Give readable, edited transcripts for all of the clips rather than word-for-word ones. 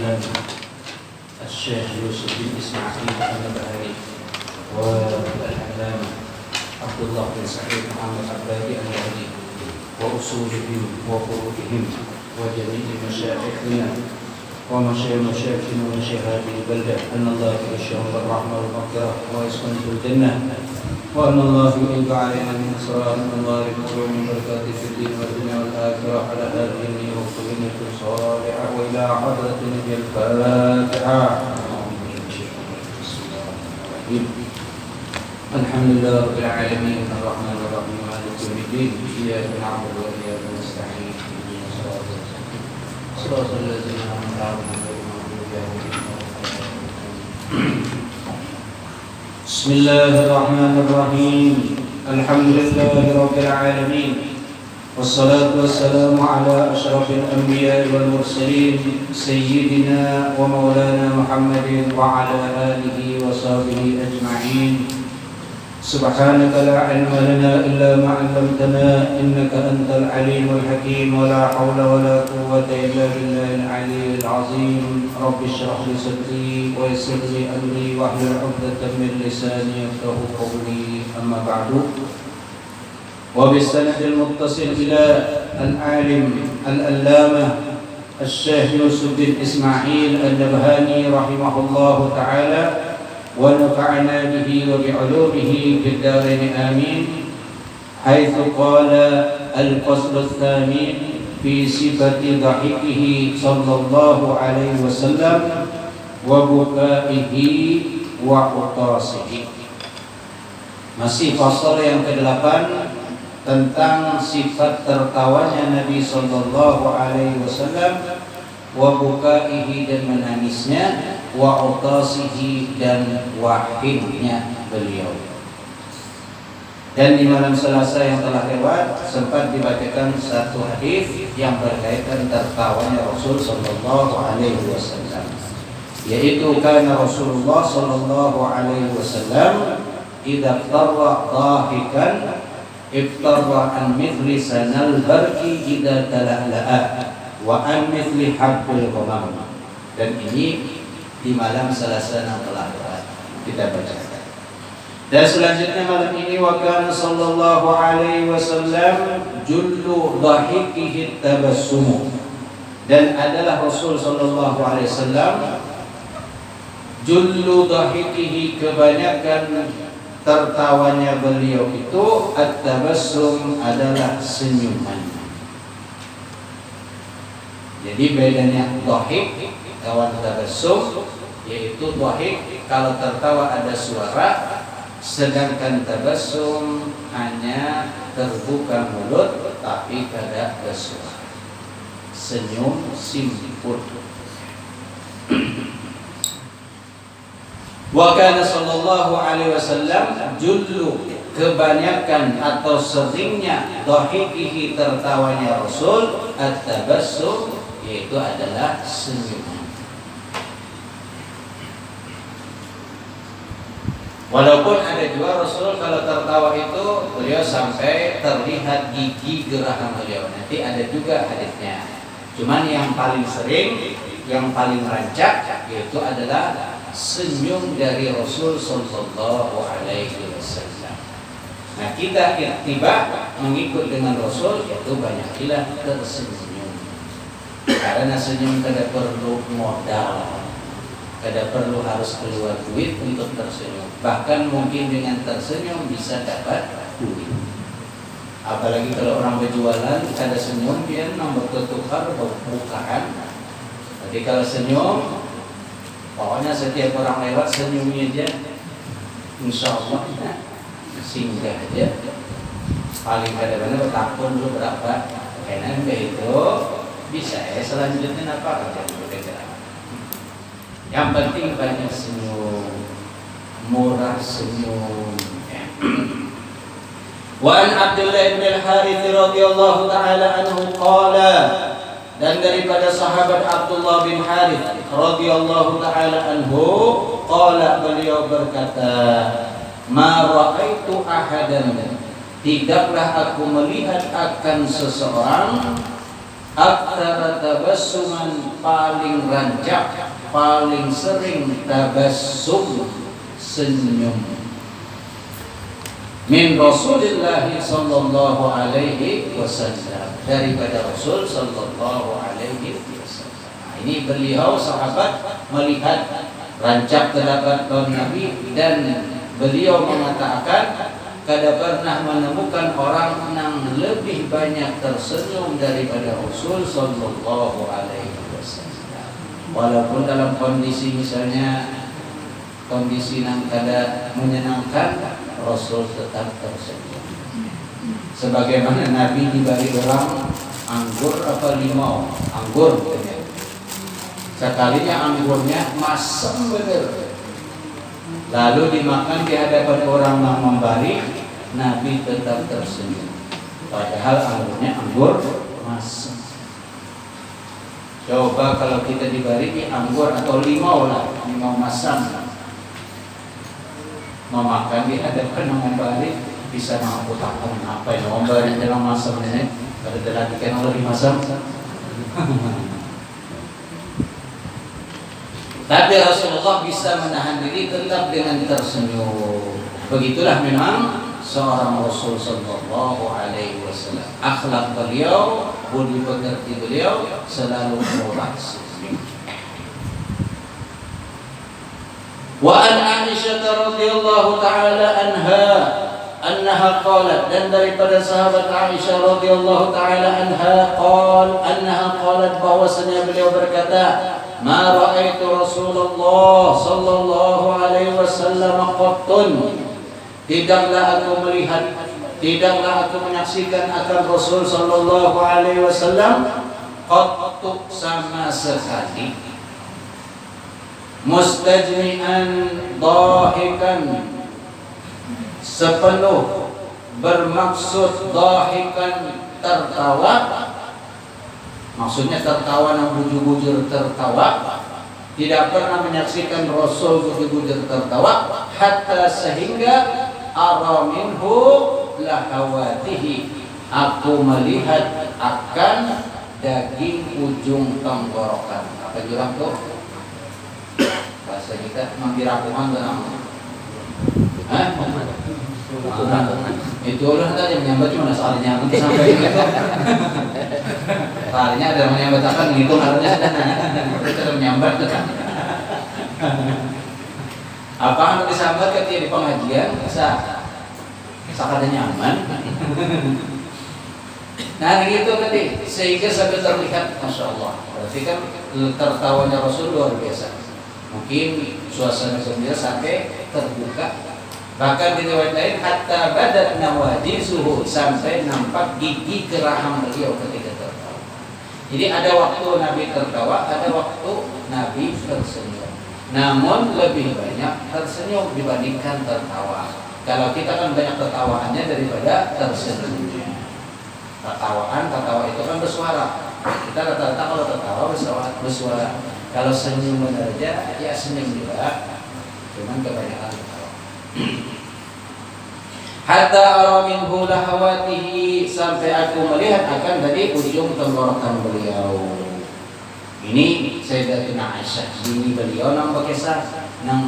الإسلام الشيخ يوسف بن إسماعيل النبهاني والعلامة عبد الله بن سعيد محمد عبادي الوهدي وأصولهم وفروعهم وجميع مشايخنا ومشايخنا ومشايخ هذه البلدة أن الله يغشهم بالرحمة والمغفرة ويسكنه الجنة وأن الله يؤيد علينا من أسرار الله ومن بركاته في الدين والدنيا والآخرة على هذه النية وكلمة صالحة وإلى حضرة النبي الفاتحة. الحمد لله رب العالمين الرحمن الرحيم مالك يوم الدين إياك نعبد وإياك نستعين اهدنا صراط الذين أنعمت عليهم غير المغضوب عليهم ولا الضالين. بسم الله الرحمن الرحيم الحمد لله رب العالمين والصلاة والسلام على أشرف الأنبياء والمرسلين سيدنا ومولانا محمد وعلى آله وصحبه أجمعين. سبحانك لا علم لنا إلا ما علمتنا إنك أنت العليم الحكيم ولا حول ولا قوة إلا بالله العلي العظيم. رب اشرح لي صدري ويسر لي أمري واحلل عقدة من لساني يفقهوا قولي. أما بعد وبالسند المتصل إلى العالم العلامة الشيخ يوسف بن إسماعيل النبهاني رحمه الله تعالى ونفعنا به وبعلومه في الدارين آمين، حيث قال الفصل الثامن في صفة ضحكه صلى الله عليه وسلم وبكائه وعطاسه. Masih fasal yang ke-8 tentang sifat tertawanya Nabi sallallahu alaihi wasallam, wa bukaihi dan menangisnya, wa utasihi dan wahidnya beliau. Dan di malam Selasa yang telah lewat sempat dibacakan satu hadis yang berkaitan tertawanya Rasul sallallahu alaihi wasallam, yaitu kana Rasulullah sallallahu alaihi wasallam idza tarra dhahikan iftarra an mithli sanal barqi idza tala'la'a wa an mithli habbil ghamam. Dan ini di malam Selasa yang telah lewat kita bacakan. Dan selanjutnya malam ini wa kana sallallahu alaihi wasallam jullu dhahikihi tabassum. Dan adalah Rasul sallallahu alaihi wasallam jullu dhahikihi, kebanyakan tertawanya beliau itu at-tabassum adalah senyuman. Jadi bedanya dhahik kawan tabassum, yaitu dhahik kalau tertawa ada suara, sedangkan tabassum hanya terbuka mulut tapi tidak ada suara. Senyum simpul. Wa kana sallallahu alaihi wasallam jullu, kebanyakan atau seringnya dhahikihi tertawanya Rasul at-tabassum, yaitu adalah senyuman. Walaupun ada juga Rasul kalau tertawa itu beliau sampai terlihat gigi geraham beliau. Nanti ada juga hadisnya. Cuman yang paling sering, yang paling rancak yaitu adalah senyum dari Rasul sallallahu alaihi wasallam. Nah, kita ittiba mengikut dengan Rasul yaitu banyakilah tersenyum. Karena senyum tidak perlu modal, tidak perlu harus keluar duit untuk tersenyum. Bahkan mungkin dengan tersenyum bisa dapat duit. Apalagi kalau orang berjualan ada senyum, dia nomor tertukar bukaan. Jadi kalau senyum, pokoknya setiap orang lewat senyumnya aja, insya Allah singgah aja. Paling kadang-kadang takut dulu berapa, karena itu bisa selanjutnya apa aja. Yang penting banyak senyum, murah senyum. Wa an Abdullah bin al-Harits radhiyallahu taala anhu qala, dan daripada sahabat Abdullah bin Harits radhiyallahu taala anhu qala, beliau berkata, ma ra'aitu ahadan, tidaklah aku melihat akan seseorang aktsara tabassuman, paling rancak, paling sering tabassum, senyum, min Rasulillah sallallahu alaihi wasallam, daripada Rasul sallallahu alaihi wasallam. Ini beliau sahabat melihat rancak terdapat tahun Nabi, dan beliau mengatakan kada pernah menemukan orang yang lebih banyak tersenyum daripada Rasul sallallahu alaihi wasallam. Walaupun dalam kondisi misalnya kondisi yang kada menyenangkan, Rasul tetap tersenyum. Sebagaimana Nabi diberi orang anggur apa limau, anggur katanya. Sekalinya anggurnya masam bener, lalu dimakan di hadapan orang yang memberi, Nabi tetap tersenyum, padahal anggurnya anggur masam. Coba kalau kita diberi anggur atau limau lah, limau masam, memakan di hadapan yang memberi, bisa mengaputakan apa yang memberi dalam masam ini, kalau dilatihkan oleh masam. Tapi Rasulullah bisa menahan diri tetap dengan tersenyum. Begitulah memang seorang Rasul sallallahu alaihi wasallam. Akhlak beliau, budi pekerti beliau selalu murah senyum. Wa an Aisyah radhiyallahu taala annaha qalat, dan daripada sahabat Aisyah radhiyallahu taala annaha qalat, bahwasanya beliau berkata, ma ra'aitu Rasulullah sallallahu alaihi wasallam qattun, tidaklah aku melihat, tidaklah aku menyaksikan akan Rasul sallallahu alaihi wasallam qattu, sama sekali, mustajmi'an dahikan, sepenuh bermaksud dahikan, tertawa. Maksudnya tertawa yang bujur-bujur tertawa. Tidak pernah menyaksikan Rasul bujur-bujur tertawa, hatta sehingga ara minhu lahawatihi, aku melihat akan daging ujung tenggorokan. Apa jurang tuh? Bahasa kita mambirakuman tenang. Itu orang tadi menyambat cuma soalnya nanti sampai itu. Soalnya ada menyambat akan ngitung harusnya kita menyambat kan. Apa yang disambat ketika di pengajian bisa sakada nyaman. Nah gitu tadi, sehingga sampai terlihat, masya Allah. Berarti kan tertawanya Rasul luar biasa. Mungkin suasana gembira sampai terbuka. Bahkan di riwayat lain, hatta badat nawajisuhu, sampai nampak gigi geraham beliau ketika tertawa. Jadi ada waktu Nabi tertawa, ada waktu Nabi tersenyum. Namun lebih banyak tersenyum dibandingkan tertawa. Kalau kita kan banyak tertawaannya daripada tersenyumnya. Tertawa itu kan bersuara. Kita rata-rata kalau tertawa bersuara. Kalau senyum benar aja, ya senyum juga. Cuman kebanyakan tertawa. Hatta ara minhu lahawatihi, sampai aku melihat akan tadi ujung tenggorokan beliau. Ini Sayyidatina Aisyah, bini beliau nang berkisah, nang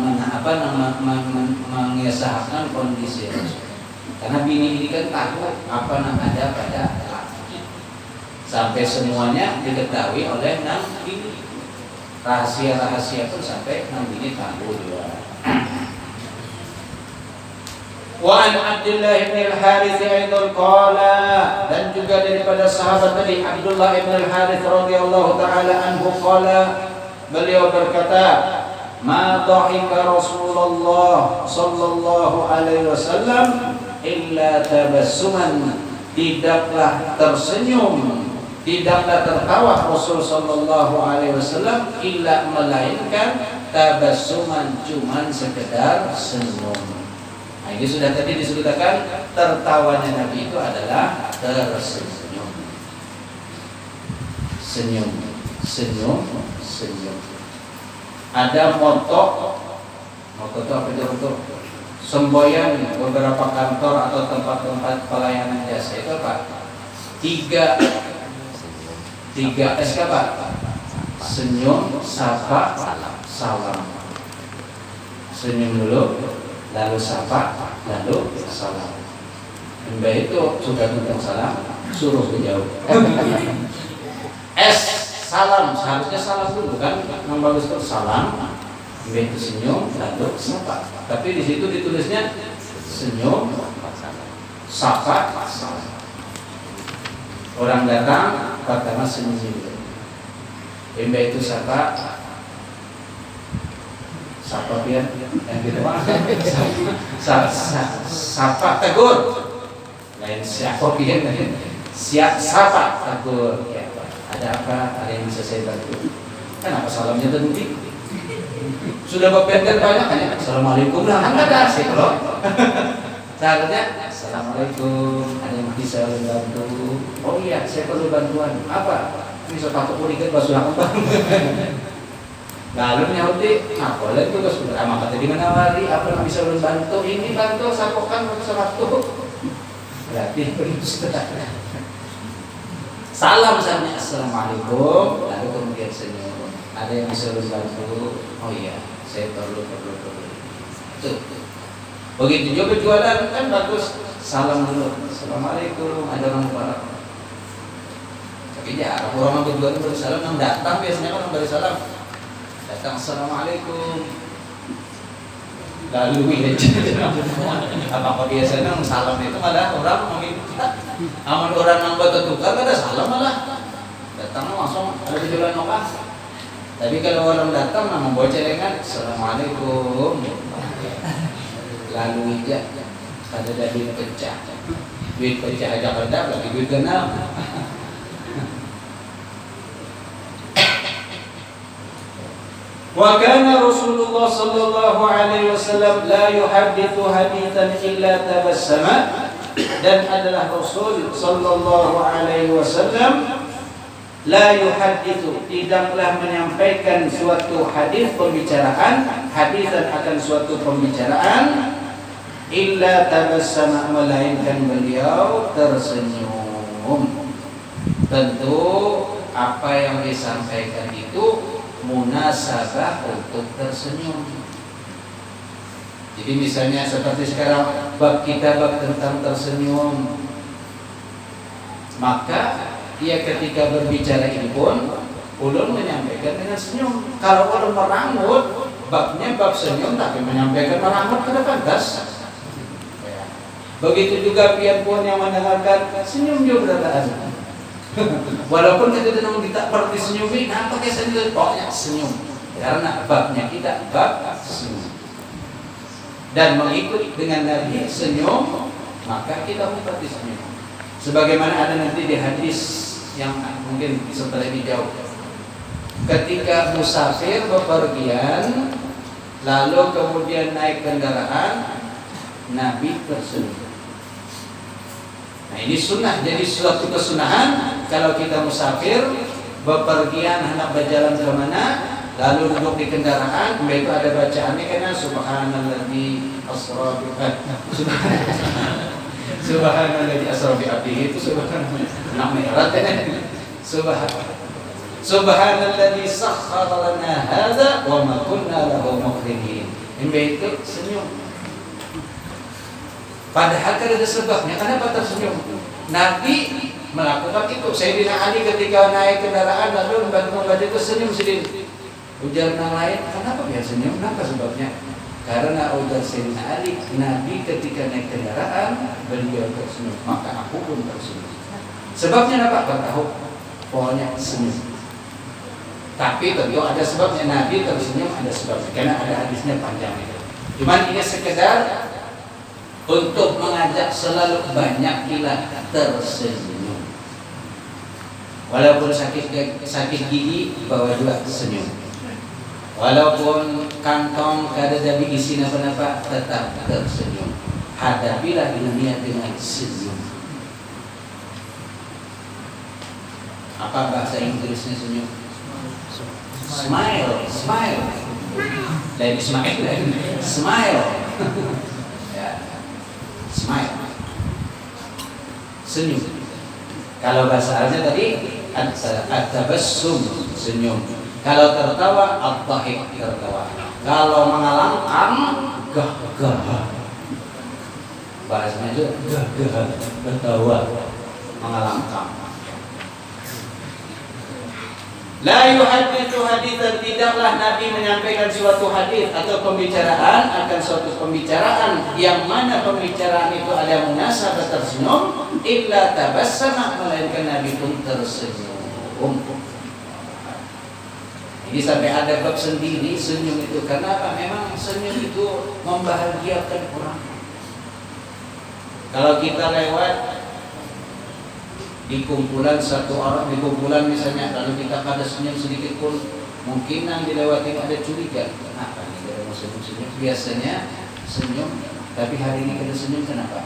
mengisahkan kondisi Rasul. Karena bini ini kan tahu apa yang ada pada laki. Sampai semuanya diketahui oleh nang bini. Rahasia-rahasia pun sampai nang bini tahu juga. Wa an Abdullah bin Al-Harits aidan qala, dan juga daripada sahabat tadi Abdullah bin Al-Harits radhiyallahu taala anhu qala, beliau berkata, ma dhahika Rasulullah sallallahu alaihi wasallam illa tabassuman, tidaklah tersenyum, tidaklah tertawa Rasul sallallahu alaihi wasallam illa, melainkan tabassuman, cuman sekedar senyum. Nah, ini sudah tadi disebutkan tertawanya Nabi itu adalah tersenyum. Senyum, senyum, senyum. Ada moto itu apa itu? Semboyan beberapa kantor atau tempat-tempat pelayanan jasa itu apa? 3 3S apa? Senyum, sapa, salam. Senyum dulu, lalu sapa, lalu salam. Mbak itu sudah tentang salam, suruh dijauh. S, salam, seharusnya salam dulu kan? Yang bagus itu salam, Mbak itu senyum, lalu sapa. Tapi di situ ditulisnya senyum, sapa, salam. Orang datang pertama senyum dulu. Mbak itu sapa biar yang gitu mah. Sapa tegur. Lain siapa biar siap sapa tegur. Ya, ada apa? Ada yang bisa saya bantu? Kenapa salamnya berhenti? Sudah beberkan banyak kan ya? Assalamualaikum lah, kan ada sih kalau. Seharusnya Assalamualaikum, ada yang bisa bantu? Oh iya, saya perlu bantuan. Apa? Ini sepatu kulikan basuh aku bang. Lalu nyahuti, boleh itu terus berama kata di mana wali, apa yang bisa bantu? Ini bantu, sapokan sepatu. Berarti salam misalnya Assalamualaikum, lalu kemudian senyum. Ada yang bisa bantu? Oh iya, saya perlu. Tuh. Begitu juga jualan kan bagus. Salam dulu. Assalamualaikum, ada orang barat. Tapi ya, orang berjualan baru salam, yang datang biasanya kan baru salam. Datang Assalamualaikum. Lalu apa biasanya salam itu malah orang meminta. Aman orang nambah tukar ada salam malah. Datang langsung ada jualan apa? Tapi kalau orang datang nama bawa celengan Assalamualaikum. Lalu aja ada duit pecah. Duit pecah aja kedap lagi duit kenal. Wa kana Rasulullah sallallahu alaihi wasallam la yuhaddithu haditsan illa tabassama, dan adalah Rasul sallallahu alaihi wasallam la yuhaddithu, tidaklah menyampaikan suatu hadis pembicaraan, hadisan akan suatu pembicaraan, illa tabassama, melainkan beliau tersenyum. Tentu apa yang disampaikan itu munasabah untuk tersenyum. Jadi misalnya seperti sekarang bab kita bab tentang tersenyum, maka dia ketika berbicara ini pun ulun menyampaikan dengan senyum. Kalau ulun merangut, babnya bab senyum tapi menyampaikan merangut kada pantas. Begitu juga pian pun yang mendengarkan senyum juga berada. Walaupun kita tidak kita perlu senyumi, apa kayak senyum? Pokoknya senyum. Karena babnya kita bab senyum. Dan mengikut dengan Nabi senyum, maka kita pun perlu senyum. Sebagaimana ada nanti di hadis yang mungkin setelah ini jauh. Ketika musafir bepergian, lalu kemudian naik kendaraan, Nabi tersenyum. Nah ini sunnah, jadi suatu kesunahan kalau kita musafir bepergian hendak berjalan ke mana, lalu duduk di kendaraan, itu ada bacaannya karena subhanalladzi asra bi subhanalladzi asra bi abdihi, itu subhanallah merah subhanalladzi sakhkhara lana hadza wa ma kunna lahu muqrinin. Itu senyum. Padahal kan ada sebabnya. Kenapa tersenyum? Nabi melakukan itu. Sayyidina Ali ketika naik kendaraan lalu membaca itu senyum sedikit. Ujar yang lain, kenapa dia senyum? Kenapa sebabnya? Karena ujar Sayyidina Ali, Nabi ketika naik kendaraan beliau tersenyum, maka aku pun tersenyum. Sebabnya apa? Kau tahu? Pokoknya senyum. Tapi tentu ada sebabnya. Nabi tersenyum ada sebabnya. Karena ada hadisnya panjang itu. Cuman ini sekedar untuk mengajak selalu banyak kita tersenyum. Walaupun sakit gigi, bawa juga senyum. Walaupun kantong kada jadi isi apa-apa, tetap tersenyum. Hadapilah dunia dengan senyum. Apa bahasa Inggrisnya senyum? Smile, smile. Dari smile, smile. Ya. Smile, senyum. Kalau bahasa Arabnya tadi at-tabassum, senyum. Kalau tertawa ad-dhahik, tertawa. Kalau mengalangkan gah-gah. Bahasanya itu gah-gah, tertawa, mengalangkan. La yuhaditsu haditsan, tidaklah Nabi menyampaikan suatu hadis atau pembicaraan akan suatu pembicaraan yang mana pembicaraan itu ada munasabah tersenyum, illa tabassama, melainkan Nabi pun tersenyum. Ini sampai ada bab sendiri senyum itu. Karena apa? Memang senyum itu membahagiakan orang. Kalau kita lewat di kumpulan satu orang, di kumpulan misalnya, lalu kita ada senyum sedikit pun, mungkin yang dilewati ada curiga, kenapa nih ada mau senyum-senyum? Biasanya senyum, tapi hari ini kita senyum kenapa?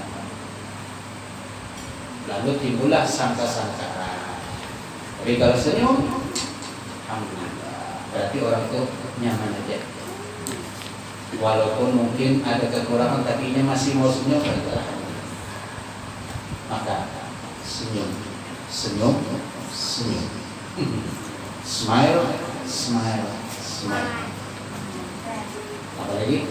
Lalu timbullah sangka-sangkaan. Tapi kalau senyum, alhamdulillah, berarti orang itu nyaman aja. Walaupun mungkin ada kekurangan, tapi dia masih mau senyum, alhamdulillah. Maka senyum. Senyum, senyum. Smile, smile, smile. Apa lagi?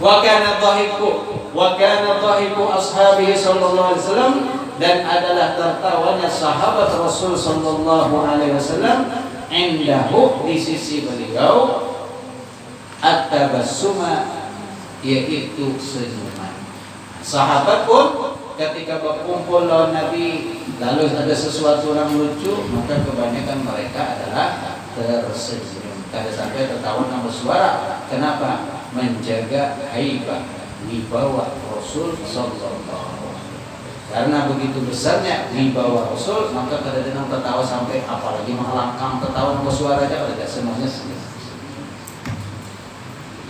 Wa kana dhahiku ashabihi sallallahu alaihi wasallam, dan adalah tertawanya sahabat Rasul sallallahu alaihi wasallam indahu, di sisi beliau, at-tabassuma, yaitu senyuman. Sahabat pun ketika berkumpul lawan Nabi, lalu ada sesuatu yang lucu, maka kebanyakan mereka adalah tersenyum. Kada sampai tertawa dan bersuara. Kenapa? Menjaga haibah, wibawa Rasul sallallahu alaihi wasallam. Karena begitu besarnya wibawa Rasul, maka kada ada tertawa sampai apalagi melangkang tertawa dan bersuara aja kada, semuanya senyum.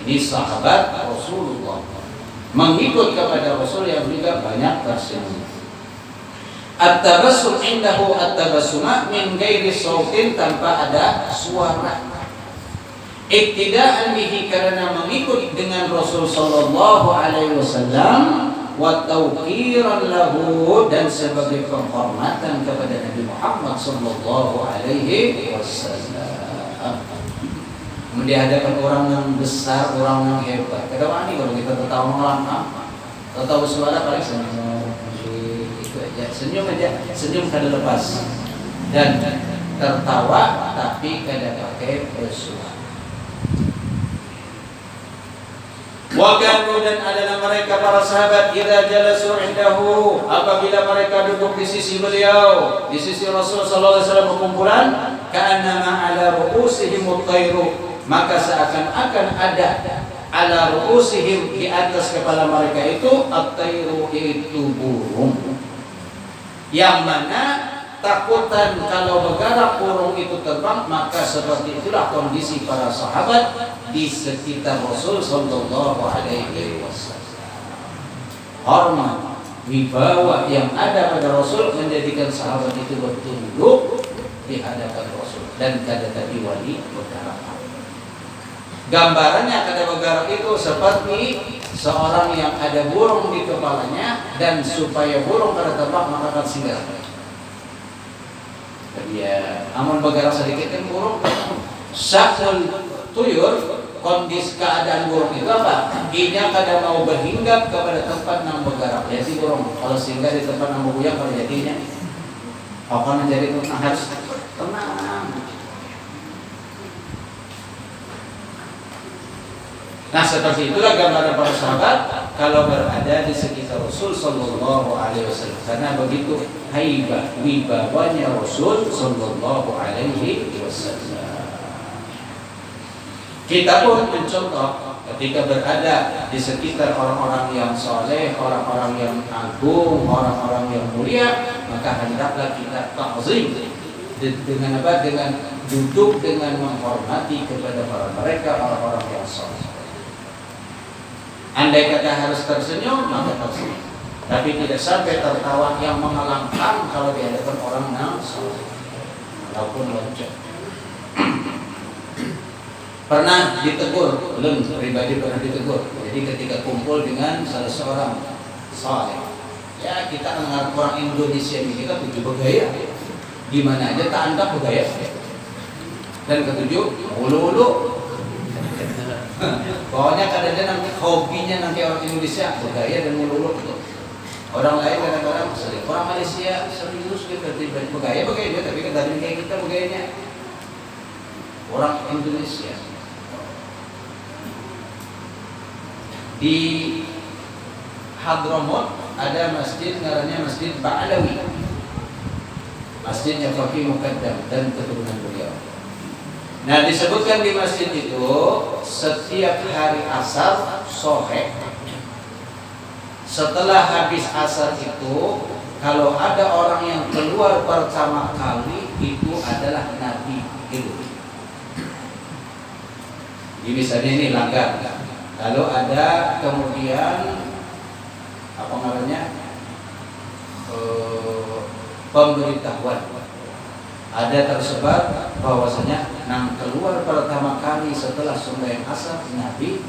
Ini sahabat Rasulullah mengikut kepada Rasul yang juga banyak tersenyum. At-tabassum indahu at-tabassuma min ghairi sautin, tanpa ada suara. Iktidaan bihi, karena mengikut dengan Rasul sallallahu alaihi wasallam, wa tauqiran lahu, dan sebagai penghormatan kepada Nabi Muhammad sallallahu alaihi wasallam. Di hadapan orang yang besar, orang yang hebat. Kadang ini kalau kita tertawa melangkah, tertawa suara paling senyum, itu aja, senyum aja, senyum kada lepas, dan tertawa tapi kada pakai bersuara. Wakanu, dan adalah mereka para sahabat, idza jalasu indahu, apabila mereka duduk di sisi beliau, di sisi Rasul sallallahu alaihi wasallam berkumpulan, ka'annama ala ru'usihim at-tayru, maka seakan-akan ada ala ru'usihim, di atas kepala mereka itu, at-tayru, itu burung, yang mana takutan kalau bergerak burung itu terbang. Maka seperti itulah kondisi para sahabat di sekitar Rasul sallallahu alaihi wasallam. Hormat, wibawa yang ada pada Rasul menjadikan sahabat itu bertunduk di hadapan Rasul, dan kada tadi wali bergerak. Gambarannya kada bergerak itu seperti seorang yang ada burung di kepalanya, dan supaya burung kada terbang maka akan singgah. Ya, amun bergerak sedikit kan burung. Syakul tuyur, kondisi keadaan burung itu apa? Dia kada mau berhinggap kepada tempat yang bergerak. Jadi burung kalau singgah di tempat yang berbuyang, kalau jadinya akan menjadi harus tenang. Nah, seperti itulah gambaran para sahabat kalau berada di sekitar Rasul sallallahu alaihi wasallam. Karena begitu haibah wibawanya Rasul sallallahu alaihi wasallam. Kita pun mencontoh ketika berada di sekitar orang-orang yang saleh, orang-orang yang agung, orang-orang yang mulia, maka hendaklah kita ta'zim dengan apa? Dengan duduk dengan menghormati kepada mereka orang-orang yang saleh. Andai kata harus tersenyum, maka tersenyum, tapi tidak sampai tertawa yang mengalangkan kalau di hadapan orang yang saleh, walaupun loncat. Pernah ditegur, pribadi pernah ditegur. Jadi ketika kumpul dengan salah seorang saleh, Ya kita mengarah orang Indonesia ini kan tujuh bergaya. Di mana aja tak antak bergaya. Dan ketujuh ulu-ulu. Pokoknya kadang-kadang nanti hobinya nanti orang Indonesia bergaya dan ulu-ulu gitu. Orang lain kadang-kadang sering. Orang Malaysia serius dia bergaya dia, tapi kadang kayak kita bergayanya. Orang Indonesia. Di Hadramaut ada masjid namanya Masjid Ba'alawi. Masjidnya Faqih Muqaddam dan keturunan beliau. Nah, disebutkan di masjid itu setiap hari asar sore setelah habis asar itu kalau ada orang yang keluar pertama kali itu adalah Nabi itu. Jadi misalnya ini langgar. Lalu ada kemudian apa namanya pemberitahuan ada tersebar bahwasanya nang keluar pertama kali setelah sembahyang asar Nabi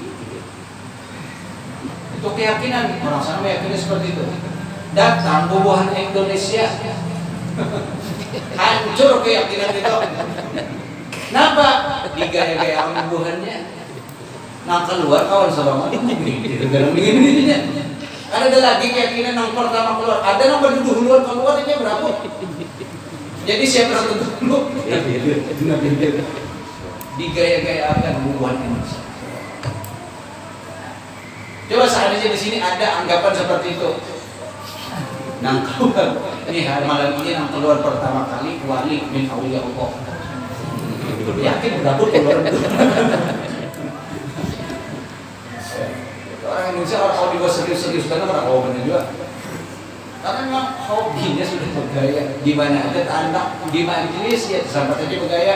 itu keyakinan orang sana meyakini seperti itu. Datang bubuhan Indonesia hancur keyakinan itu. Kenapa? Digaya-gaya bubuhannya nang keluar kawan selama itu dalam begini ada lagi keyakinan yang pertama keluar, ada yang berdua keluar ini berapa? Jadi siapa yang dulu? Digaya-gayakan bubuhan Indonesia. Coba seandainya di sini ada anggapan seperti itu. Nang keluar, ini malam ini nang keluar pertama kali wali min awliya Allah. Yakin berapa keluar? Orang Indonesia orang juga serius-serius karena orang benar juga. Karena memang hobinya sudah bergaya. Di mana ada anak di majelis ya sampai saja bergaya.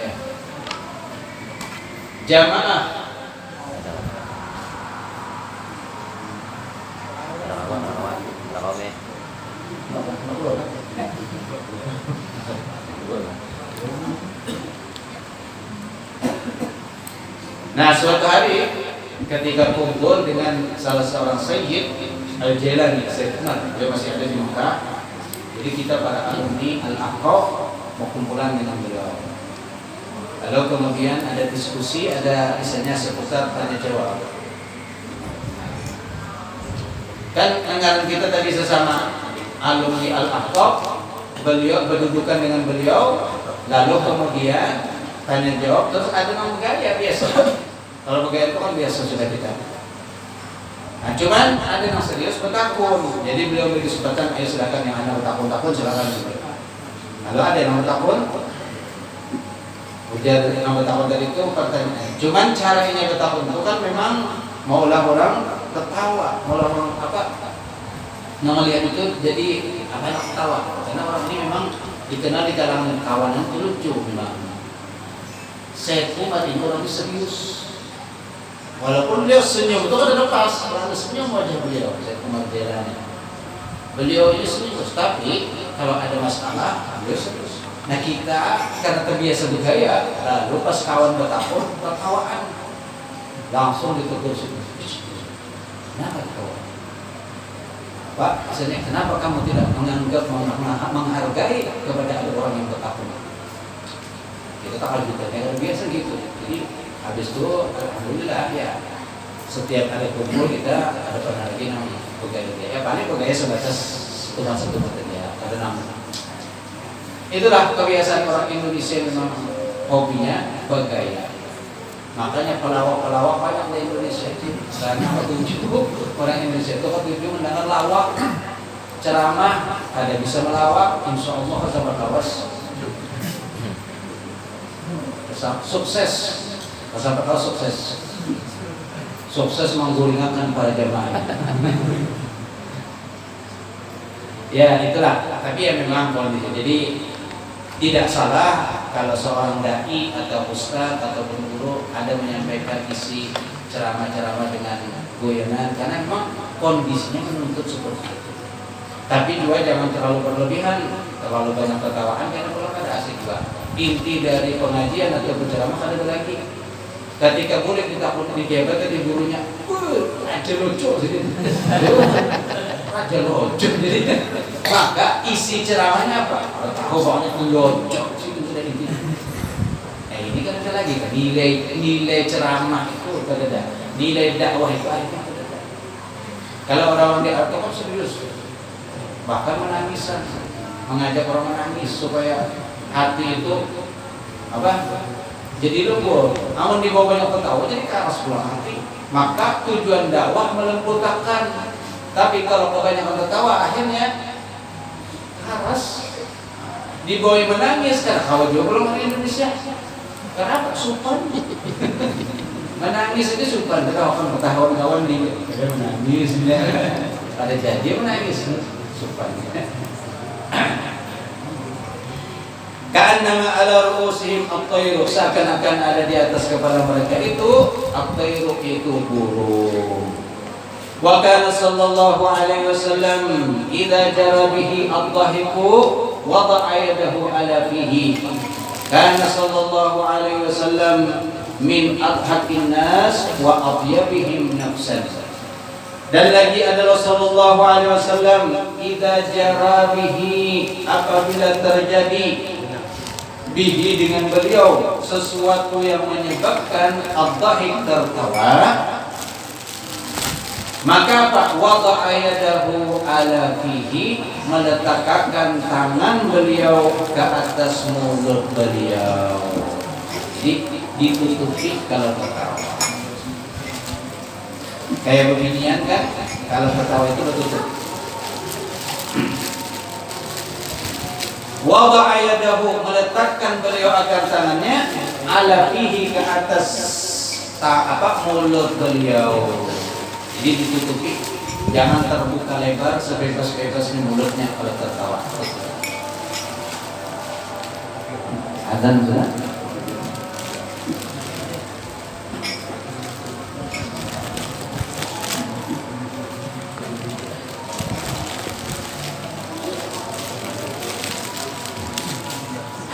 Ya. Jamaah. Nah, suatu hari ketika kumpul dengan salah seorang Sayyid Al-Jailani, saya kenal, dia masih ada di Mekah. Jadi kita para alumni Al-Aqaf mau kumpulan dengan beliau. Lalu kemudian ada diskusi, ada misalnya seputar tanya jawab. Kan anggaran kita tadi sesama alumni Al-Aqaf, beliau berdudukan dengan beliau, lalu kemudian tanya jawab, terus ada yang bergaya biasa. Kalau bergaya itu kan biasa sudah kita. Nah, cuman ada yang serius bertakun. Jadi beliau beri kesempatan, ayo silakan yang anda bertakun-takun silakan. Lalu ada yang bertakun. Ujar yang bertakun dari itu pertanyaan. Cuman caranya bertakun itu kan memang maulah orang ketawa, maulah orang apa? Melihat itu jadi apa yang ketawa. Karena orang ini memang dikenal di kalangan kawanan itu lucu memang. Saya pun orang ini serius. Walaupun beliau senyum itu kan ada pas, ada senyum wajah beliau. Saya kemudian beliau ini serius, tapi kalau ada masalah beliau serius. Nah kita karena terbiasa bergaya, lalu pas kawan bertakun, tertawaan langsung ditegur serius. Kenapa kawan? Pak, maksudnya kenapa kamu tidak menganggap menghargai kepada ada orang yang bertakun? Kita tak harus ditanya, biasa gitu. Jadi habis itu alhamdulillah ya setiap ada kumpul kita ada pernah lagi namanya bergaya. Ya paling bergaya sebatas satu ya karena itulah kebiasaan orang Indonesia memang hobinya bergaya. Makanya pelawak-pelawak banyak di Indonesia itu karena ketujuh orang Indonesia itu ketujuh mendengar lawak ceramah ada bisa melawak insya Allah sama kawas sukses. Sampai kalau sukses menggulingkan para jamaah. Ya itulah. Tapi ya memang kondisi. Jadi tidak salah kalau seorang dai atau ustaz ataupun guru ada menyampaikan isi ceramah-ceramah dengan guyonan karena memang kondisinya menuntut seperti itu. Tapi juga jangan terlalu berlebihan, terlalu banyak ketawaan karena kalau ada asik juga. Inti dari pengajian atau berceramah ada lagi. Ketika boleh kita pun dijabat di gurunya, ada lucu sih. raja lojo jadi. Maka isi ceramahnya apa? Tahu banget lojo sih dari ini. Ini kan ada lagi kan nilai ceramah itu ada, nilai dakwah itu ada. Kalau orang di Arto kan serius, bahkan menangisan, mengajak orang menangis supaya hati itu apa? Jadi lembut. Namun di bawah banyak ketawa jadi keras pula hati. Maka tujuan dakwah melembutkan. Tapi kalau kebanyakan ketawa akhirnya keras. Di bawah menangis karena kalau juga belum orang Indonesia. Kenapa? Supan. Menangis itu supan. Ketahuan kawan nih. Ada menangis. Ada jadi menangis. Supan. Ka'annama ala ru'usihim at-tayru, seakan-akan ada di atas kepala mereka itu at-tayru, itu burung. Wa kana sallallahu alaihi wasallam idza jara bihi ad-dhahiku wada'a yadahu ala fihi. Kana sallallahu alaihi wasallam min adhakin nas wa atyabihim nafsan. Dan lagi adalah sallallahu alaihi wasallam idza jara bihi, apabila terjadi bihi dengan beliau sesuatu yang menyebabkan ad-dhahik, tertawa, maka apa? Wada'a yadahu ala fihi, meletakkan tangan beliau ke atas mulut beliau. Jadi ditutupi kalau tertawa. Kayak beginian kan? Kalau tertawa itu tertutup. Wada'a yadahu, meletakkan beliau akan tangannya ala fihi, ke atas mulut beliau. Jadi ditutupi, jangan terbuka lebar sebebas-bebasnya mulutnya kalau tertawa. Adzan sudah.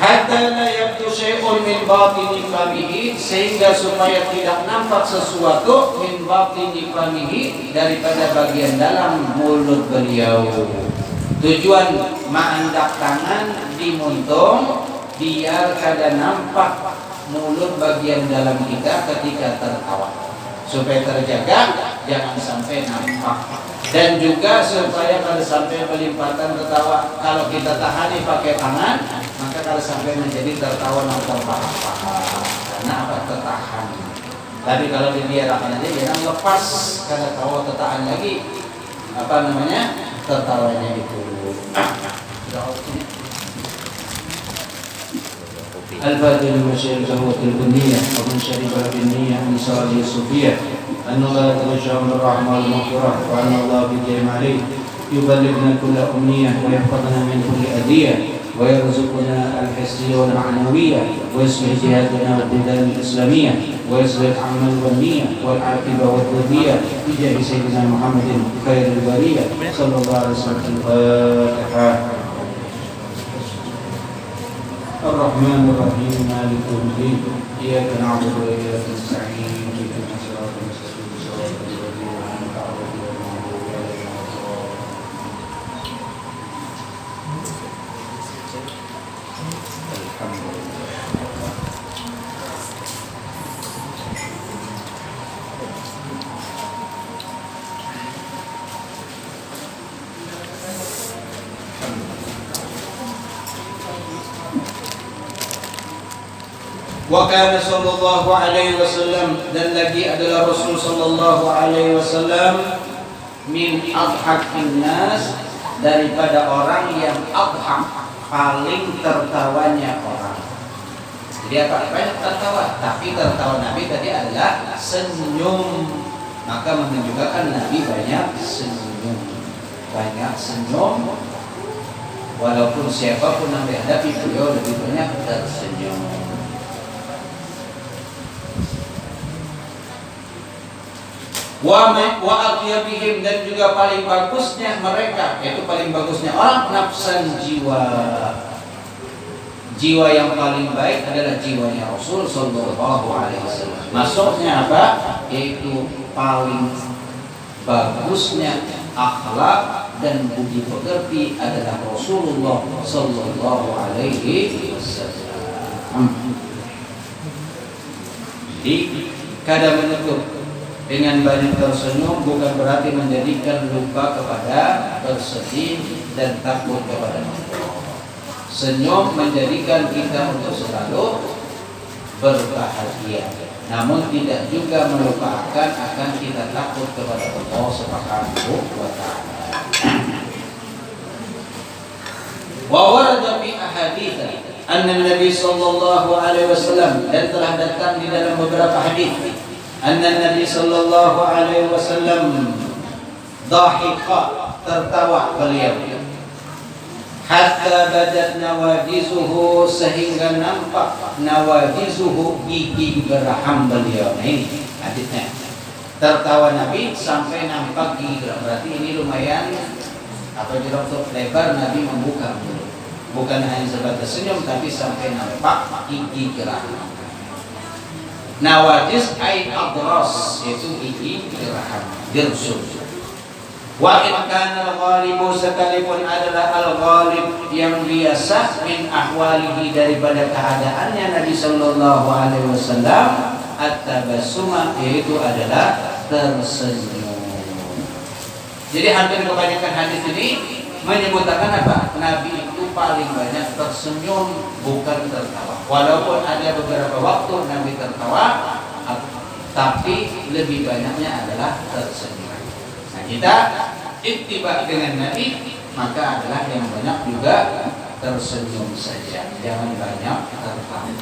Hatta la yabdu syai'un min batini famihi, sehingga supaya tidak nampak sesuatu min batini famihi, daripada bagian dalam mulut beliau. Tujuan mengangkat tangan dimuntung biar kada nampak mulut bagian dalam kita ketika tertawa, supaya terjaga jangan sampai nampak. Dan juga supaya kalau sampai pelimpatan tertawa, kalau kita tahani pakai tangan, maka kalau sampai menjadi tertawa nampak paha-paha, karena apa? Tertahan. Tapi kalau dibiarkan aja, jangan lepas, karena tawa tertahan lagi apa namanya? Tertawanya itu. Al-Fatihah al-Masyayikh Zawwatul Buniyah wa man syariba bin-niyyah min salih sufiyah anna Allah tajawwaz ar-rahmah wal-maghfirah wa anna Allah bi-jamalihi yuballighna kulla umniyah wa yahfazna min kulli adiyah wa yarzuqna al-hissiyyah wal-ma'nawiyyah wa yuslih jihadana wal-bidan al-islamiyyah wa yuslih al-amal wal-niyyah wal-aqibah wal-dhurriyyah bi jahi sayyidina Muhammadin khairil bariyah sallallahu alaihi wasallam. Al-Fatihah. الرحمن الرحيم مالك يوم الدين إياك نعبد وإياك نستعين اهدنا الصراط المستقيم صراط الذين أنعمت عليهم غير المغضوب عليهم ولا الضالين. الحمد لله. Wa kana sallallahu alaihi wasallam, dan lagi adalah Rasul sallallahu alaihi wasallam min adhakin nas, daripada orang yang adhak, paling tertawanya orang. Jadi apa? Banyak tertawa, tapi tertawa Nabi tadi adalah senyum. Maka menunjukkan Nabi banyak senyum. Banyak senyum. Walaupun siapapun yang dihadapi, beliau lebih banyak tersenyum. Wa atyabihim, dan juga paling bagusnya mereka, yaitu paling bagusnya orang, nafsan, jiwa. Jiwa yang paling baik adalah jiwanya Rasul sallallahu alaihi wasallam. Maksudnya apa? Yaitu paling bagusnya akhlak dan budi pekerti adalah Rasulullah sallallahu alaihi wasallam. Jadi kada menutup dengan banyak tersenyum bukan berarti menjadikan lupa kepada bersedih dan takut kepada Allah. Senyum menjadikan kita untuk selalu berbahagia, namun tidak juga melupakan akan kita takut kepada Allah Subhanahu wa taala. Wa warada fi ahadits anna Nabi sallallahu alaihi wasallam, dan telah datang di dalam beberapa hadis anna Nabi sallallahu alaihi wasallam dhahika, tertawa beliau, hatta badat nawajizuhu, sehingga nampak nawajizuhu, gigi geraham beliau. Nah ini hadisnya, tertawa Nabi sampai nampak gigi geraham. Berarti ini lumayan untuk lebar Nabi membuka mulut, bukan hanya sebatas senyum tapi sampai nampak gigi geraham. Nawajiz ay adras, yaitu gigi geraham, dirsul. Wa in kana al-ghalibu, sekalipun adalah al-ghalib yang biasa, min ahwalihi, daripada keadaannya Nabi sallallahu alaihi wasallam, at-tabassuma, yaitu adalah tersenyum. Jadi hampir kebanyakan hadis ini menyebutkan apa? Nabi itu paling banyak tersenyum, bukan tertawa. Walaupun ada beberapa waktu Nabi tertawa, tapi lebih banyaknya adalah tersenyum. Nah, kita ittiba dengan Nabi, maka adalah yang banyak juga tersenyum saja, jangan banyak tertawa.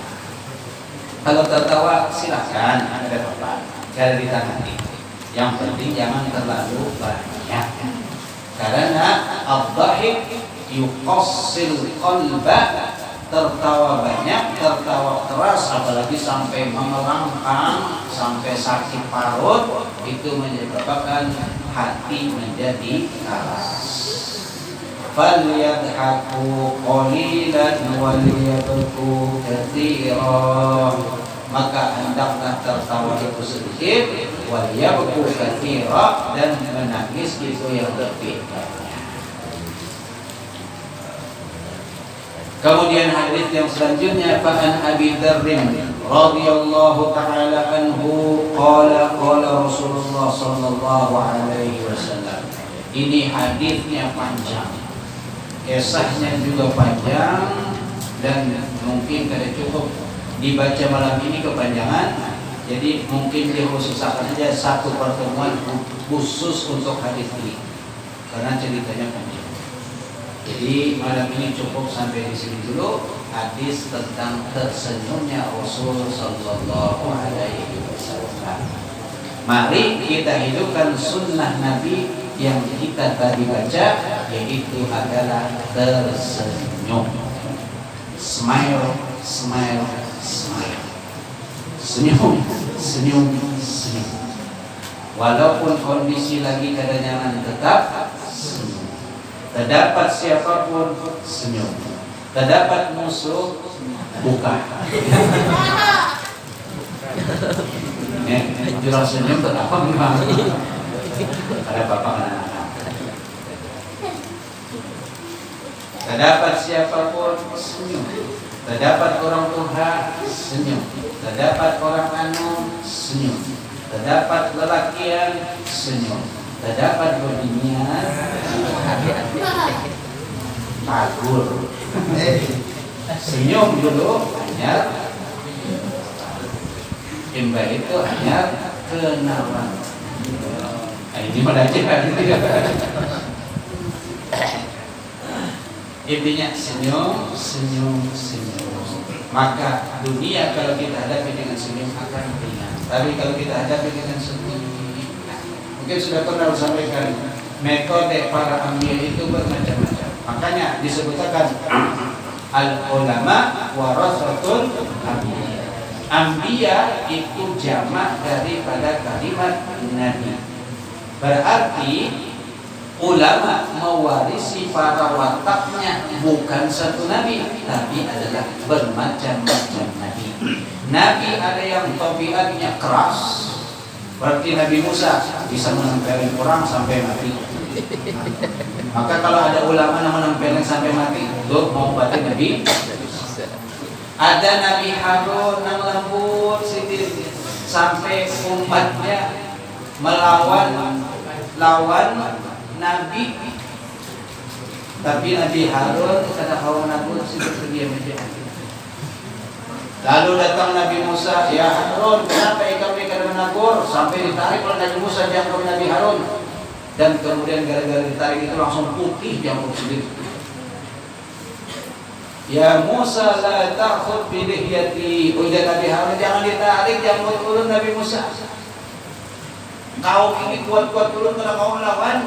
Kalau tertawa silakan, ada apa-apa, jangan ditangani. Yang penting jangan terlalu banyak, karena ad-dhahik yuqassil qalba, tertawa banyak, tertawa keras, apalagi sampai mengelangkang, sampai sakit parut, itu menyebabkan hati menjadi keras. Falyadhaku qalilan waliyabku katsiran, maka hendaklah tertawa itu sedikit, waliyabku katsiran, dan menangis itu yang lebih banyak. Kemudian hadis yang selanjutnya, fa'an Abi Dzar radhiyallahu ta'ala anhu qala qala Rasulullah sallallahu alaihi wasallam. Ini hadisnya panjang, kisahnya juga panjang, dan mungkin kada cukup dibaca malam ini kepanjangan. Jadi mungkin dikhususkan saja satu pertemuan khusus untuk hadis ini, karena ceritanya panjang. Jadi malam ini cukup sampai di sini dulu, hadis tentang tersenyumnya Rasul sallallahu alaihi wasallam. Mari kita hidupkan sunnah Nabi yang kita tadi baca, yaitu adalah tersenyum. Smile, smile, smile. Senyum, senyum, senyum. Walaupun kondisi lagi kada nyaman, tetap senyum. Terdapat siapapun, senyum. Terdapat musuh, buka. Jurang senyum terdapat memang. Ada bapak dan anak. Terdapat siapapun, senyum. Terdapat orang tua, senyum. Terdapat orang anu, senyum. Terdapat lelakian, senyum. Terdapat berdinian, pagur. Senyum dulu hanya imba itu hanya kenalan. Ini pada aja intinya senyum, senyum, senyum. Maka dunia kalau kita hadapi dengan senyum akan ringan. Tapi kalau kita hadapi dengan senyum, mungkin sudah pernah sampaikan, metode para ambiya itu bermacam-macam. Makanya disebutkan al-ulama warasatul ambiya. Ambiya itu jamak daripada kalimat nabi. Berarti ulama mewarisi para wataknya bukan satu nabi, tapi adalah bermacam-macam nabi. Nabi ada yang tabiatnya keras, berarti Nabi Musa bisa menempelin orang sampai mati. Maka kalau ada ulama yang menempelin sampai mati, tuh mau batin Nabi. Ada Nabi Harun yang lembut sedikit sampai umatnya melawan Nabi. Tapi Nabi Harun kata kawan Nabi sudah terdiam aja. Lalu datang Nabi Musa, ya Harun, kenapa kami kada menagur? Sampai ditarik oleh Nabi Musa jangkau Nabi Harun. Dan kemudian gara-gara ditarik itu langsung putih jangkau sendiri. Ya Musa la ta'khud bi lihyati. Ujar Nabi Harun, jangan ditarik jangkau ulun Nabi Musa. Kaum ini kuat-kuat ulun kalau kau melawan.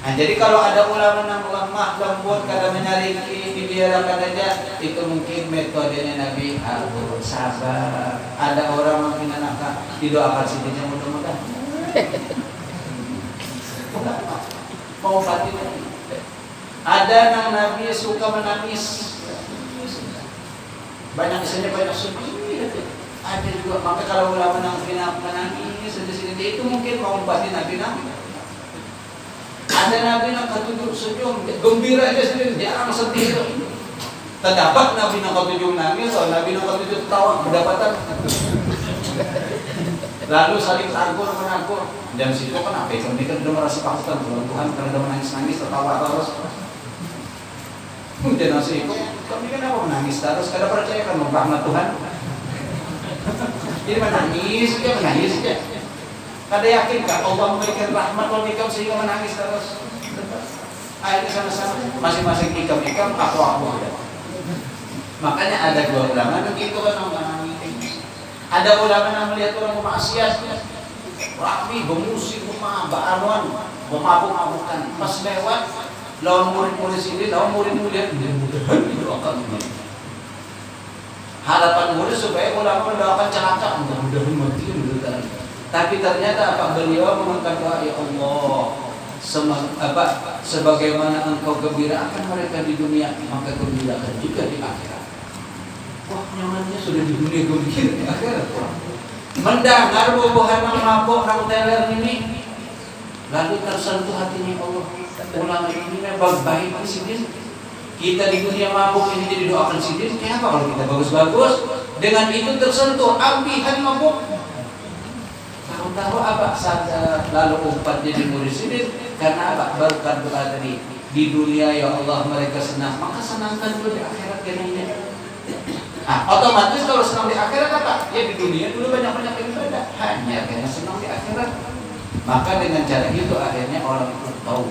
Nah, jadi kalau ada ulama yang lemah, lembut, kadang menyariki, dibiarkan aja, itu mungkin metodenya Nabi Harun. Sabar. Ada orang mungkin anak didoakan sidiknya mudah-mudahan. Mau batin. Ada yang Nabi suka menangis. Banyak isinya banyak sedih. Ada juga, maka kalau ulama yang menangis sedih-sedih itu mungkin mau batin Nabi. Ada Nabi yang ketujuh senyum, gembira aja sendiri, jarang sedih itu. Terdapat Nabi yang ketujuh nangis, atau Nabi yang ketujuh ketawa, berdapatan. Lalu saling tagur menagur. Dan situ kan apa? Kami kan udah merasa pasukan Tuhan karena udah menangis-nangis, tertawa terus. Udah nasi kami kan apa menangis terus? Kada percaya kan rahmat Tuhan. Jadi menangis aja. Kada yakin kan Allah memberikan rahmat kalau ikam sehingga menangis terus. Akhirnya sama-sama masing-masing ikam aku. Makanya ada dua ulama begitu kan orang nangis. Ada ulama yang melihat orang bermaksiat, rapi, bermusik, memabuk-mabukkan. Pas lewat, lawan murid-murid sini, lawan murid-murid mudah-mudahan didoakan. Harapan murid supaya ulama mendoakan celaka, mudah-mudahan mati mudah-mudahan. Tapi ternyata apa beliau mengangkat doa, ya Allah, sebagaimana engkau gembirakan mereka di dunia, maka gembirakan juga di akhirat. Wah, nyamannya sudah di dunia gembira di akhirat. Mendengar bobohan yang mabuk orang teler ini, lalu tersentuh hatinya Allah. Ulama ini memang baik di sini. Kita di dunia mabuk ini jadi doakan sendiri. Kenapa kalau kita bagus-bagus? Dengan itu tersentuh ambihan mabuk. Tahu apa saja lalu umpatnya di murid sidin karena apa berkat doa tadi di dunia ya Allah mereka senang maka senangkan juga di akhirat jadinya. Otomatis kalau senang di akhirat apa ya di dunia dulu banyak-banyak ibadah hanya karena senang di akhirat maka dengan cara itu akhirnya orang itu tahu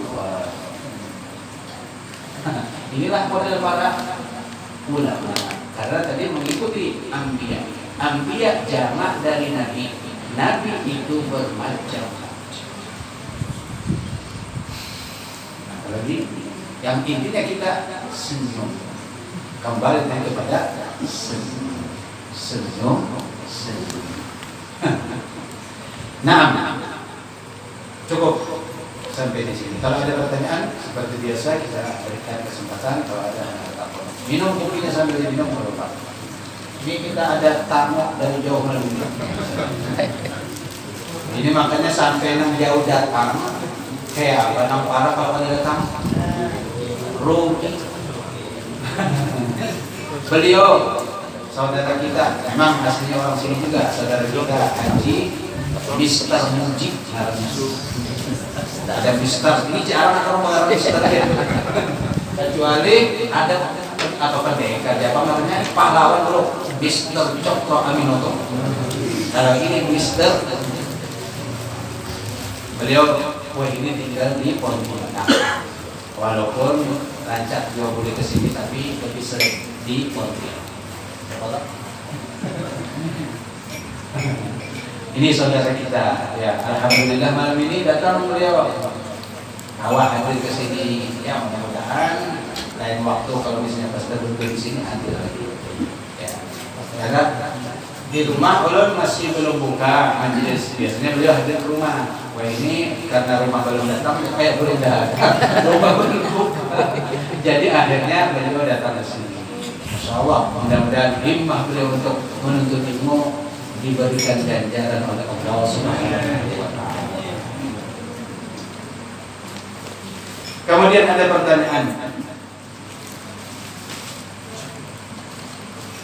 inilah model para ulama karena tadi mengikuti anbiya jamak dari nabi. Nabi itu bermacam-macam. Apalagi yang intinya kita senyum. Kembali kepada senyum. Nah, cukup sampai di sini. Kalau ada pertanyaan seperti biasa kita berikan kesempatan. Kalau ada minum kopinya sambil diminum kalau Pak. Ini kita ada tamu dari jauh melalui. Ini makanya sampai yang jauh datang, kayak apa nang parah kalau ada datang, rugi. Beliau saudara kita, memang aslinya orang sini juga, saudara kita Haji Mister Mujib namanya. Ada Mister, ini jarang orang mengarang Mister ya. Kecuali ada apa pendekar, apa namanya pahlawan bro. Mister Cokro Aminoto. Kalau ini Mister beliau, wah ini tinggal di Pontianak. Walaupun rancak juga boleh ke sini, tapi lebih sering di Pontianak. Ini saudara kita, ya alhamdulillah malam ini datang beliau. Awak hadir ke sini, ya mudah-mudahan lain waktu kalau misalnya pas duduk di sini hadir lagi. Karena di rumah ulun masih belum buka majelis, biasanya beliau hadir ke rumah. Wah ini karena rumah belum datang, kayak belum datang, rumah belum buka. Jadi akhirnya beliau datang ke sini. Masya Allah, mudah-mudahan himmah beliau untuk menuntut ilmu diberikan ganjaran oleh Allah Subhanahu wa Ta'ala. Kemudian ada pertanyaan.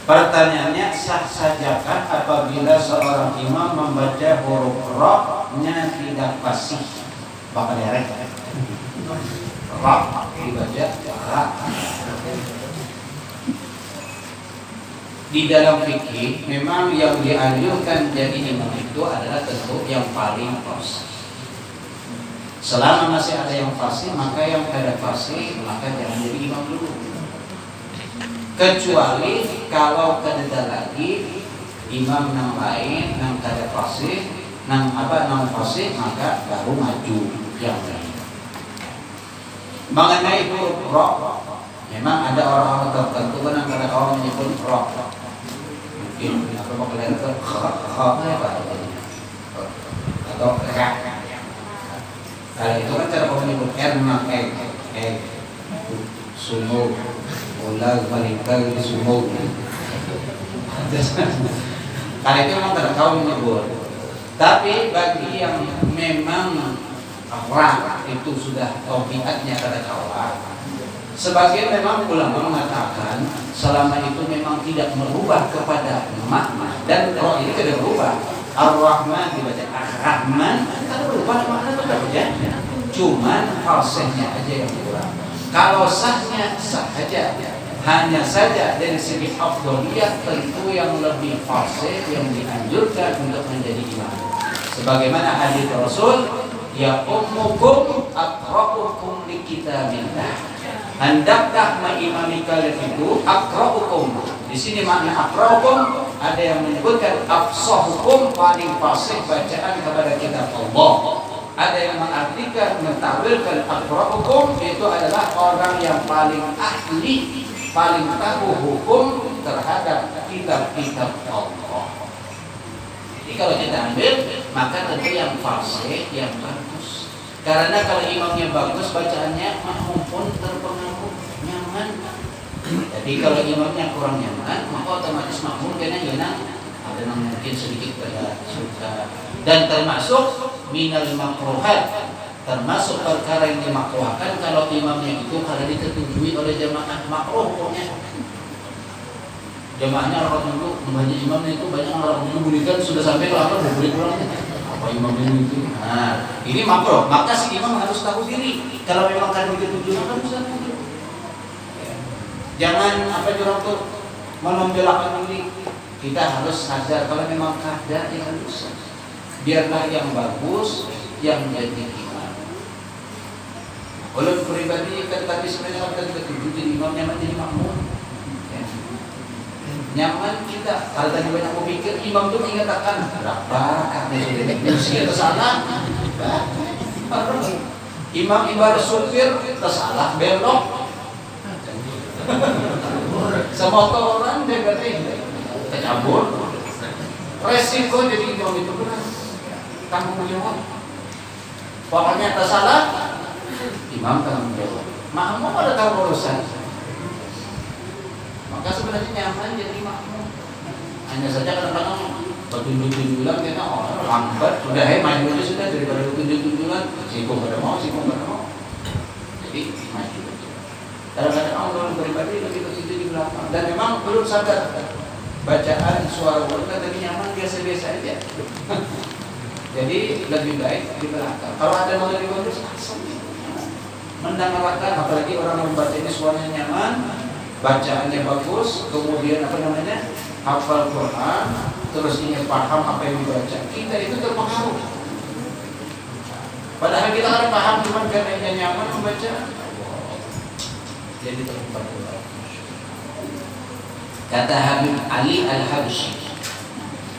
Pertanyaannya, sah sajakah apabila seorang imam membaca huruf ra-nya tidak fasih? Bakal derek. Ra dibaca ra. Di dalam fikih memang yang dianjurkan jadi imam itu adalah tentu yang paling fasih. Selama masih ada yang fasih, maka yang ada fasih maka jangan jadi imam dulu. Kecuali kalau kededa lagi imam yang lain yang kada fasih, nang fasih, maka baru maju yang lain. Mengenai huruf ra, memang ada orang-orang tertentu kan ada orang menyebut ra. Mungkin apa kalian itu atau ra. Kalau itu kan cara menyebut r maka sumur ular malaikat di sumur. Kalau itu memang tidak tahu menyebut. Tapi bagi yang memang orang itu sudah tabiatnya pada kawan, sebagian memang ulama mengatakan selama itu memang tidak merubah kepada makna dan roh ini tidak berubah. Ar-Rahman dibaca Ar-Rahman, tidak berubah makna tetap saja. Cuman fasihnya aja yang kurang. Kalau sahnya sah saja. Hanya saja dari segi afdholiyah tentu yang lebih fasih yang dianjurkan untuk menjadi imam. Sebagaimana hadis Rasul, ya ummukum aqra'ukum li kitabillah. Hendaklah mengimami kalian itu aqra'ukum. Di sini makna aqra'ukum ada yang menyebutkan afsahukum, paling fasih bacaan kepada kitab Allah. Ada yang mengartikan mentakwilkan aqra'ukum itu adalah orang yang paling ahli, paling tahu hukum terhadap kitab-kitab Allah. Jadi kalau kita ambil, maka tentu yang fasih, yang bagus. Karena kalau imamnya bagus, bacaannya makmum pun terpengaruh, nyaman. Jadi kalau imamnya kurang nyaman, maka otomatis makmum kena ada yang mungkin sedikit tidak suka. Dan termasuk minal makruhat, termasuk perkara yang dimakruhkan kalau imamnya itu kalau diketujui oleh jamaah makruh pokoknya. Jamaahnya orang dulu banyak imamnya itu banyak orang dulu berikan sudah sampai lapar boleh pulangnya. Apa imamnya itu? Nah, ini makruh. Maka si imam harus tahu diri. Kalau memang kan diketujui kan bisa tahu. Jangan orang tuh menonjolkan diri. Kita harus sadar kalau memang kadar yang harus. Biarlah yang bagus yang menjadi imam. Oleh pribadi kan tadi sebenarnya kita ketujuh jadi imam nyaman jadi makmum. Ya. Nyaman kita. Kalau tadi banyak berpikir imam itu mengatakan berapa kami sudah usia tersalah. Imam ibarat supir tersalah belok. Semotoran dia tercabur. Resiko jadi imam itu berat. Tanggung jawab. Pokoknya tersalah, imam tanggung jawab. Makmum ada tahu urusan. Maka sebenarnya nyaman jadi makmum. Hanya saja kadang-kadang bertunjuk-tunjukan kita orang lambat sudah maju aja sudah daripada tunjuk-tunjukan sibuk pada mau. Jadi maju. Kadang-kadang orang pribadi lebih ke situ di belakang dan memang belum sadar bacaan suara warga tadi nyaman biasa-biasa aja. Jadi lebih baik di belakang. Kalau ada yang dari bagus, mendengarkan, apalagi orang yang membaca ini suaranya nyaman, bacaannya bagus, kemudian hafal Quran, terus ingin paham apa yang dibaca. Kita itu terpengaruh. Padahal kita harus paham cuma karena nyaman membaca. Jadi terpengaruh. Kata Habib Ali Al-Habsyi,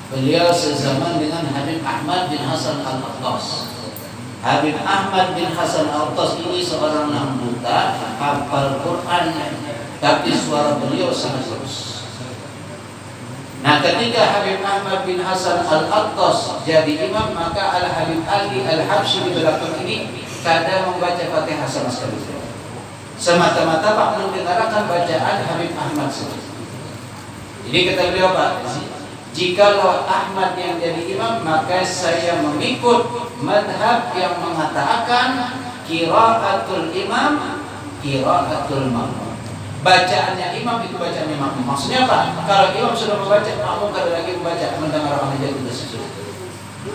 beliau sezaman dengan Habib Ahmad bin Hasan Al-Attas. Habib Ahmad bin Hasan Al-Attas ini seorang yang buta, hafal Quran, tapi suara beliau sangat bagus. Nah, ketika Habib Ahmad bin Hasan Al-Attas jadi imam, maka Al-Habib Ali Al-Habsyi di belakang ini kadang membaca Fatihah sama sekali. Semata-mata Pak mendengarkan bacaan Habib Ahmad sendiri. Jadi kata beliau, Pak, jikalau Ahmad yang jadi imam, maka saya mengikut madhab yang mengatakan Qiraatul imam, qiraatul makmum. Bacaannya imam itu bacaannya makmum. Maksudnya apa? Kalau imam sudah membaca, makmum kada lagi membaca, mendengarkan aja itu sesuatu.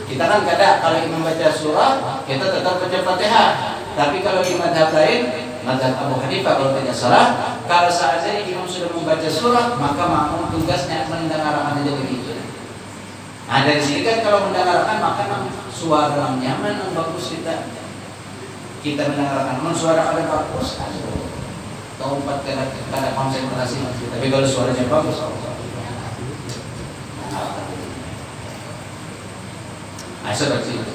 Kita kan kadang kalau imam baca surah, kita tetap baca Fatihah. Tapi kalau di mazhab lain, mazhab Abu Hanifah kalau tidak salah, kalau seandainya imam sudah membaca surah, maka makmum tugasnya mendengarkan aja begitu. Nah dari sini kan kalau mendengarkan maka suara yang nyaman, yang bagus kita mendengarkan. Suara ada bagus, atau empat kada konsentrasi. Tapi kalau suaranya bagus, nah seperti itu.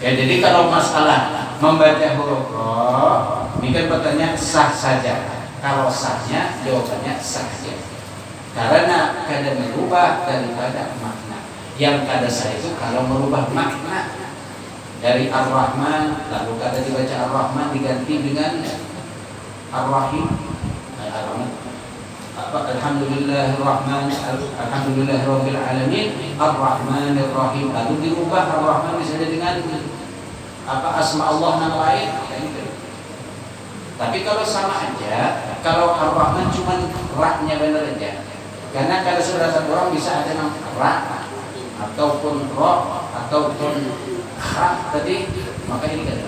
Ya jadi kalau masalah membaca huruf roh, ini kan pertanyaan sah saja. Kalau sahnya jawabannya sah saja. Karena kada merubah daripada makna. Yang kada sah itu kalau merubah makna dari Ar-Rahman lalu kada dibaca Ar-Rahman diganti dengan Ar-Rahim. Alhamdulillahirabbil alamin Ar-Rahmanir-Rahim, lalu dirubah Ar-Rahman misalnya dengan asma Allah yang lain. Tapi kalau sama aja, kalau Ar-Rahman cuma ra-nya benar aja. Karena kalau saudara orang bisa ada nama ra ataupun ro ataupun kha tadi, maka ini kan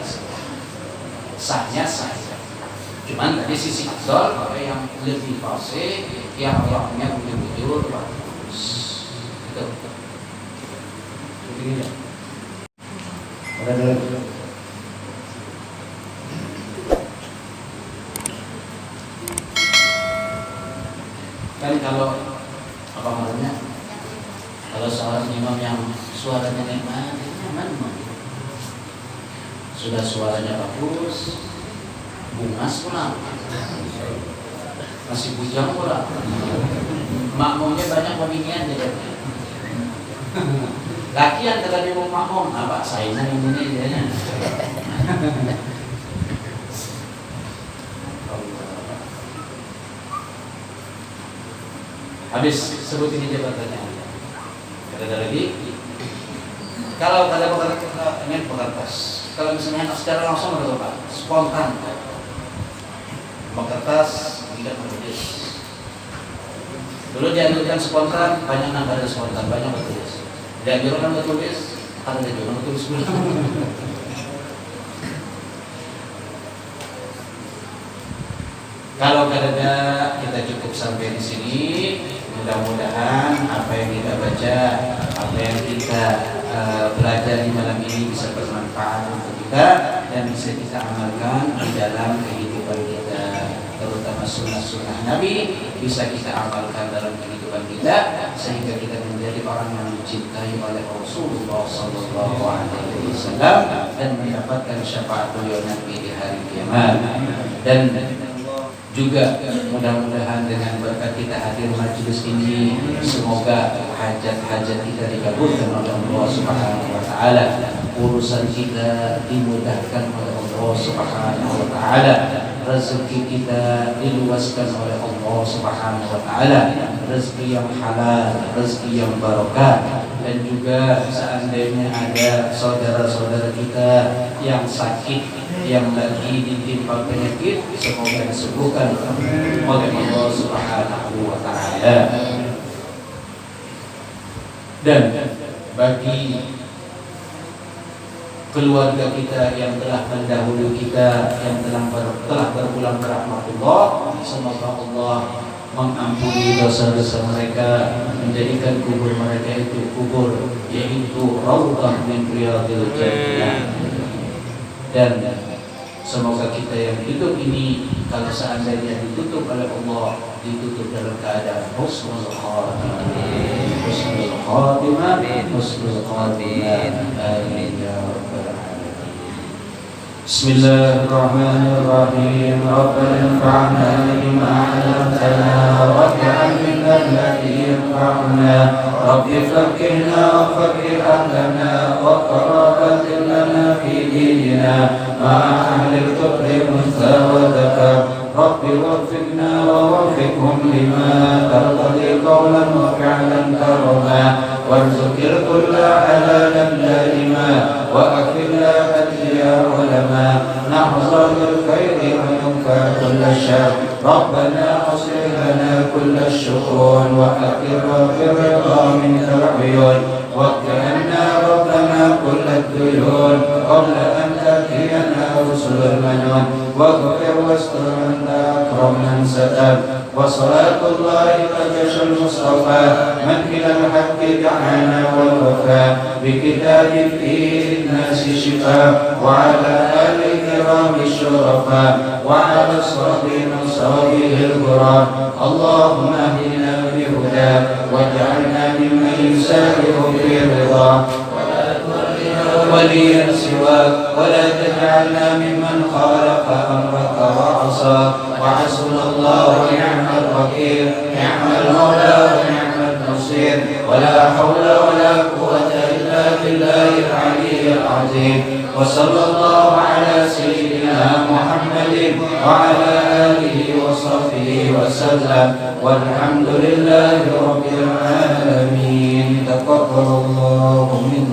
sahnya sah. Cuman tadi sisi afdal maka yang lebih fasih yang rohnya bujur-bujur bagus. Itu. Begini ya. Ada kan kalau apa namanya, kalau seorang imam yang suaranya nikmat, nyaman, sudah suaranya bagus, bungas pula, masih bujang pula, makmumnya banyak pemilihan jadi. Laki yang terjadi makmum, apa saingan ini dia. Habis sebut ini jabatannya. Ada lagi. Kalau ada pekertas, kalau misalnya secara langsung ada apa? Spontan. Pekertas tidak menulis. Dulu dianjurkan spontan, banyak nggak ada spontan, banyak bertulis. Dianjurkan bertulis, ada juga bertulis dulu. Kalau ada kita cukup sampai di sini. Mudah-mudahan apa yang kita baca, apa yang kita belajar di malam ini bisa bermanfaat untuk kita dan bisa kita amalkan di dalam kehidupan kita, terutama sunnah-sunnah Nabi bisa kita amalkan dalam kehidupan kita sehingga kita menjadi orang yang dicintai oleh Rasulullah SAW dan mendapatkan syafaat beliau nanti di hari kiamat. Dan juga mudah-mudahan dengan berkat kita hadir majelis ini, semoga hajat-hajat kita dikabulkan oleh Allah Subhanahu wa taala, urusan kita dimudahkan oleh Allah Subhanahu wa taala, rezeki kita diluaskan oleh Allah Subhanahu wa taala, rezeki yang halal, rezeki yang barokah. Dan juga seandainya ada saudara-saudara kita yang sakit, yang lagi ditimpa penyakit, semoga disembuhkan oleh Allah Subhanahu wa taala. Dan bagi keluarga kita yang telah mendahului kita, yang telah berpulang ke rahmatullah, semoga Allah mengampuni dosa-dosa mereka, menjadikan kubur mereka itu kubur yaitu raudhah min riyadil jannah. Dan semoga kita yang hidup ini kalau seandainya ditutup oleh Allah, ditutup dalam keadaan husnul khatimah, husnul khatimah, husnul khatimah. Amin ya rabbal alamin. Bismillahirrahmanirrahim. Rabbana anfa'na bima 'allamtana waj'alna alladhina yanfa'una. Rabbi faqqihna faqih ahlana wa qarabat lana fi dinina ma'a ahli al-qadri mustawadaka. Rabbi wafiqna wa wafiqhum lima tartadi qawlan wa fi'lan karama warzuqil kulla halalan daima wa akfirna hadiya ulama مخرج الخير ومنفى كل الشر ربنا أصلح لنا كل الشؤون وأكثر في الرضا منك العيون وكأنا ربنا كل الديون قبل أن تأتينا رسل المنون واغفر واستر من لا أكرم من ستر وصلاة الله قدش المصطفى من إلى الحق دعانا والوفاء بكتاب فيه للناس شفاء وعلى آل الكرام الشرفاء وعلى الصابين صابيه القرآن اللهم اهدنا بهدى واجعلنا ممن يسارع في رضا ولا تولنا وليا سواك ولا تجعلنا ممن خالف أمرك وعصاك وحسبنا الله ونعم الوكيل نعم المولى ونعم النصير ولا حول ولا قوة إلا بالله العلي العظيم وصلى الله على سيدنا محمد وعلى آله وصحبه وسلم والحمد لله رب العالمين تقبل الله منا